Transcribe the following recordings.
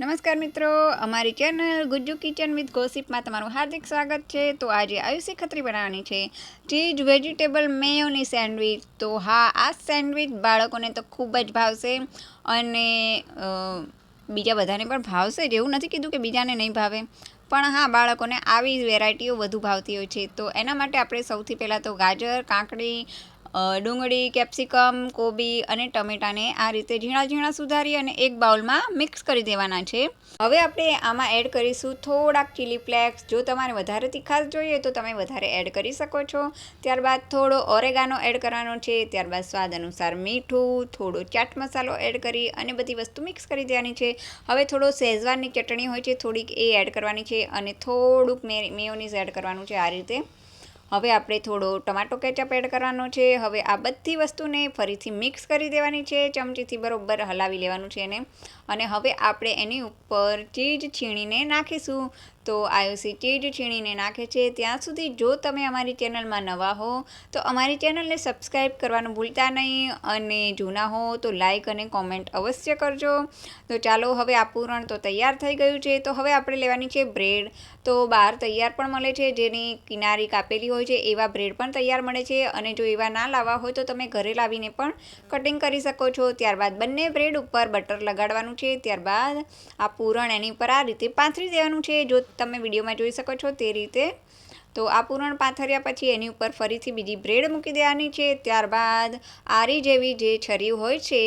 નમસ્કાર મિત્રો, અમારી ચેનલ ગુજ્જુ કિચન વિથ ગોસિપમાં તમારું હાર્દિક સ્વાગત છે। તો આજે આયુષી ખત્રી બનાવવાની છે ચીઝ વેજીટેબલ મેયોની સેન્ડવિચ। તો હા, આ સેન્ડવિચ બાળકોને તો ખૂબ જ ભાવશે અને બીજા બધાને પણ ભાવશે જ, એવું નથી કીધું કે બીજાને નહીં ભાવે, પણ હા, બાળકોને આવી વેરાયટીઓ વધુ ભાવતી હોય છે। તો એના માટે આપણે સૌથી પહેલાં તો ગાજર, કાકડી, ડુંગળી, કેપ્સિકમ, કોબી અને ટમેટાને આ રીતે ઝીણા ઝીણા સુધારી અને એક બાઉલમાં મિક્સ કરી દેવાના છે। હવે આપણે આમાં એડ કરીશું થોડાક ચીલી ફ્લેક્સ। જો તમારે વધારે તીખાશ જોઈએ તો તમે વધારે એડ કરી શકો છો। ત્યારબાદ થોડો ઓરેગાનો એડ કરવાનો છે। ત્યારબાદ સ્વાદ અનુસાર મીઠું, થોડો ચાટ મસાલો એડ કરી અને બધી વસ્તુ મિક્સ કરી દેવાની છે। હવે થોડો શેઝવાનની ચટણી હોય છે, થોડીક એ એડ કરવાની છે અને થોડુંક મેયોનીઝ એડ કરવાનું છે આ રીતે। હવે આપણે થોડો ટમાટો કેચઅપ એડ કરવાનો છે। હવે આ બધી વસ્તુને ફરીથી મિક્સ કરી દેવાની છે, ચમચીથી બરોબર હલાવી લેવાનું છે એને। અને હવે આપણે એની ઉપર ચીઝ છીણીને નાખીશું। તો આયુષી ચીઝ છીણીને નાખે છે ત્યાં સુધી જો તમે અમારી ચેનલમાં નવા હો તો અમારી ચેનલને સબસ્ક્રાઈબ કરવાનું ભૂલતા નહીં, અને જૂના હો તો લાઈક અને કોમેન્ટ અવશ્ય કરજો। તો ચાલો, હવે આ પૂરણ તો તૈયાર થઈ ગયું છે। તો હવે આપણે લેવાની છે બ્રેડ। તો બહાર તૈયાર પણ મળે છે, જેની કિનારી કાપેલી હોય છે એવા બ્રેડ પણ તૈયાર મળે છે, અને જો એવા ના લાવવા હોય તો તમે ઘરે લાવીને પણ કટિંગ કરી શકો છો। ત્યારબાદ બંને બ્રેડ ઉપર બટર લગાડવાનું છે। ત્યારબાદ આ પૂરણ એની ઉપર આ રીતે પાથરી દેવાનું છે, જો તમે વિડીયોમાં જોઈ શકો છો તે રીતે। તો આ પૂરણ પાથર્યા પછી એની ઉપર ફરીથી બીજી બ્રેડ મૂકી દેવાની છે। ત્યારબાદ આરી જેવી જે છરી હોય છે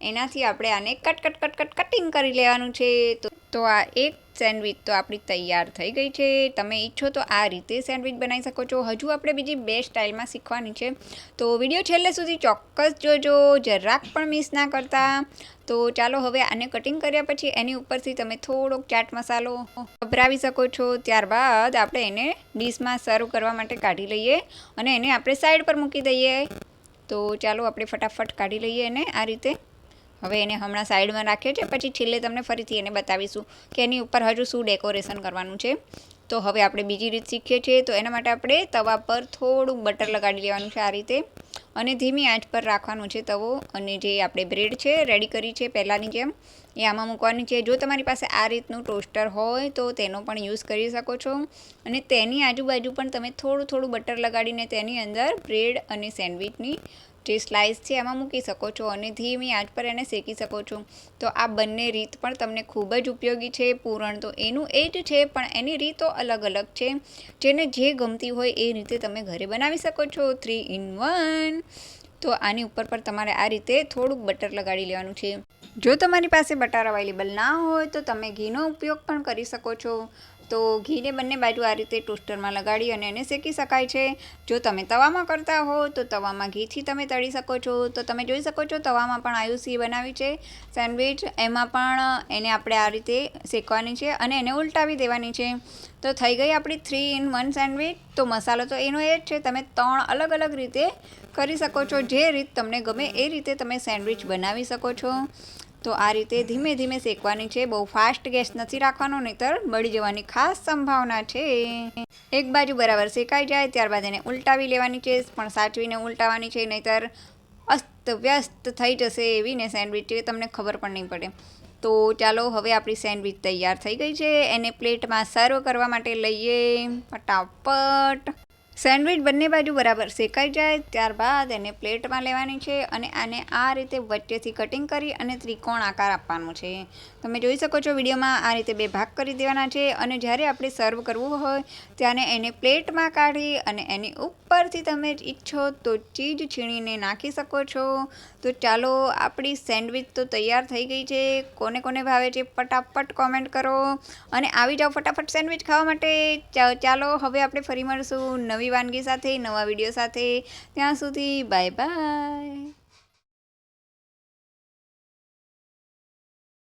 એનાથી આપણે આને કટિંગ કરી લેવાનું છે। તો આ એક સેન્ડવિચ તો આપણી તૈયાર થઈ ગઈ છે। તમે ઈચ્છો તો આ રીતે સેન્ડવિચ બનાવી શકો છો। હજુ આપણે બીજી બે સ્ટાઇલમાં શીખવાની છે, તો વિડીયો છેલ્લે સુધી ચોક્કસ જોજો, જરાક પણ મિસ ના કરતા। તો ચાલો, હવે આને કટિંગ કર્યા પછી એની ઉપરથી તમે થોડોક ચાટ મસાલો ભભરાવી શકો છો। ત્યારબાદ આપણે એને ડીશમાં સર્વ કરવા માટે કાઢી લઈએ અને એને આપણે સાઈડ પર મૂકી દઈએ। તો ચાલો, આપણે ફટાફટ કાઢી લઈએ એને આ રીતે। હવે એને હમણાં સાઈડમાં રાખીએ છીએ, પછી છેલ્લે તમને ફરીથી એને બતાવીશું કે એની ઉપર હજુ શું ડેકોરેશન કરવાનું છે। તો હવે આપણે બીજી રીત શીખીએ છીએ। તો એના માટે આપણે તવા પર થોડુંક બટર લગાડી લેવાનું છે આ રીતે, અને ધીમી આંચ પર રાખવાનું છે તવો, અને જે આપણે બ્રેડ છે રેડી કરી છે પહેલાંની જેમ એ આમાં મૂકવાની છે। જો તમારી પાસે આ રીતનું ટોસ્ટર હોય તો તેનો પણ યુઝ કરી શકો છો, અને તેની આજુબાજુ પણ તમે થોડું થોડું બટર લગાડીને તેની અંદર બ્રેડ અને સેન્ડવિચની જે સ્લાઇસ છે એમાં મૂકી શકો છો, અને ધીમી આંચ પર એને શેકી શકો છો। તો આ બંને રીત પણ તમને ખૂબ જ ઉપયોગી છે। પૂરણ તો એનું એ જ છે, પણ એની રીતો અલગ અલગ છે, જેને જે ગમતી હોય એ રીતે તમે ઘરે બનાવી શકો છો। 3 in 1। તો આની ઉપર પર તમારે આ રીતે થોડુંક બટર લગાડી લેવાનું છે। જો તમારી પાસે બટર અવેલેબલ ના હોય તો તમે ઘીનો ઉપયોગ પણ કરી શકો છો। તો ઘીને બંને બાજુ આ રીતે ટોસ્ટરમાં લગાડી અને એને શેકી શકાય છે। જો તમે તવામાં કરતા હો તો તવામાં ઘીથી તમે તળી શકો છો। તો તમે જોઈ શકો છો તવામાં પણ આયુષી બનાવી છે સેન્ડવિચ, એમાં પણ એને આપણે આ રીતે શેકવાની છે અને એને ઉલટાવી દેવાની છે। તો થઈ ગઈ આપણી 3 in 1 સેન્ડવિચ। તો મસાલો તો એનો એ જ છે, તમે 3 અલગ અલગ રીતે કરી શકો છો। જે રીત તમને ગમે એ રીતે તમે સેન્ડવિચ બનાવી શકો છો। તો આ રીતે ધીમે ધીમે શેકવાની છે, બહુ ફાસ્ટ ગેસ નથી રાખવાનો, નહીંતર બળી જવાની ખાસ સંભાવના છે। એક બાજુ બરાબર શેકાઈ જાય ત્યારબાદ એને ઉલટાવી લેવાની છે, પણ સાચવીને ઉલટાવવાની છે, નહીંતર અસ્તવ્યસ્ત થઈ જશે એવી ને સેન્ડવિચ છે, તમને ખબર પણ નહીં પડે। તો ચાલો, હવે આપણી સેન્ડવિચ તૈયાર થઈ ગઈ છે, એને પ્લેટમાં સર્વ કરવા માટે લઈએ ફટાફટ। સેન્ડવિચ બંને બાજુ બરાબર શેકાઈ જાય ત્યારબાદ એને પ્લેટમાં લેવાની છે, અને આને આ રીતે વચ્ચેથી કટિંગ કરી અને ત્રિકોણ આકાર આપવાનો છે। તમે જોઈ શકો છો વિડીયોમાં આ રીતે 2 ભાગ કરી દેવાના છે, અને જ્યારે આપણે સર્વ કરવું હોય ત્યારે એને પ્લેટમાં કાઢી અને એની ઉપરથી તમે ઈચ્છો તો ચીઝ છીણીને નાખી શકો છો। તો ચાલો, આપણી સેન્ડવિચ તો તૈયાર થઈ ગઈ છે। કોને કોને ભાવે છે ફટાફટ કોમેન્ટ કરો, અને આવી જાઓ ફટાફટ સેન્ડવિચ ખાવા માટે। ચાલો, હવે આપણે ફરી મળશું નવી વાનગી સાથે, નવા વિડીયો સાથે। ત્યાં સુધી બાય બાય।